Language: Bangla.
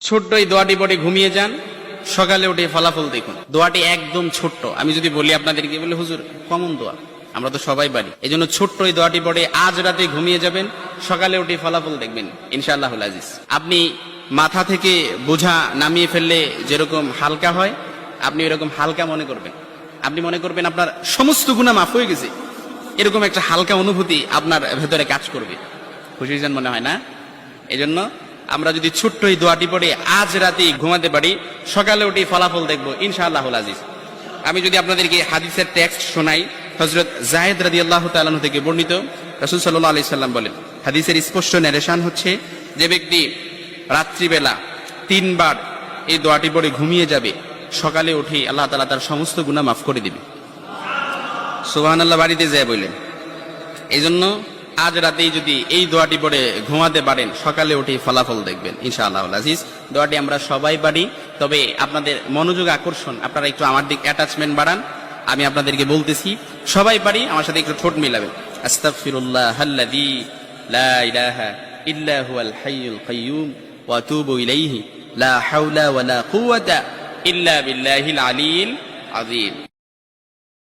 ছোট্ট এই দোয়াটি পড়ে ঘুমিয়ে যান, সকালে উঠে ফলাফল দেখুন। দোয়াটি একদম ছোট্ট, আমি যদি বলি আপনাদেরকে, বলে হুজুর কমন দোয়া, আমরা তো সবাই পারি। এই জন্য ছোট্ট এই দোয়াটি পড়ে আজ রাতে ঘুমিয়ে যাবেন, সকালে উঠে ফলাফল দেখবেন ইনশাআল্লাহুল আজিজ। আপনি মাথা থেকে বোঝা নামিয়ে ফেললে যেরকম হালকা হয়, আপনি এরকম হালকা মনে করবেন। আপনি মনে করবেন আপনার সমস্ত গুনাহ মাফ হয়ে গেছে, এরকম একটা হালকা অনুভূতি আপনার ভেতরে কাজ করবে। খুশি হয়েছেন মনে হয় না? এজন্য আমরা যদি ছোট্ট এই দোয়াটি পড়ে আজ রাতে ঘুমাতে পারি, সকালে উঠে ফলাফল দেখবো ইনশাআল্লাহুল আজিজ। আমি যদি আপনাদেরকে হাদিসের টেক্সট শোনাই, হযরত যায়েদ রাদিয়াল্লাহু তাআলা আনহু থেকে বর্ণিত, রাসূল সাল্লাল্লাহু আলাইহি সাল্লাম বলেন, হাদিসের স্পষ্ট ন্যারেশন হচ্ছে, যে ব্যক্তি রাত্রিবেলা 3 বার এই দোয়াটি পড়ে ঘুমিয়ে যাবে, সকালে উঠে আল্লাহ তাআলা তার সমস্ত গুনাহ মাফ করে দিবে। সুবহানাল্লাহ বাড়িতে যায় বললেন। এই জন্য আজ রাতেই যদি এই দোয়াটি পড়ে ঘুমাতে পারেন, সকালে উঠে ফলাফল দেখবেন ইনশাআল্লাহুল আজিজ। দোয়াটি আমরা সবাই পারি, তবে আপনাদের মনোযোগ আকর্ষণ, আপনারা একটু আমার দিক অ্যাটাচমেন্ট বাড়ান। আমি আপনাদেরকে বলতেছি, সবাই পারি, আমার সাথে একটু ঠোঁট মিলাবেন। আস্তাগফিরুল্লাহাল্লাযী লা ইলাহা ইল্লা হুয়াল হাইয়ুল কাইয়্যুম ওয়া আতুবু ইলাইহি লা হাওলা ওয়ালা কুওয়াতা ইল্লা বিল্লাহিল আলিয়্যিল আযীম।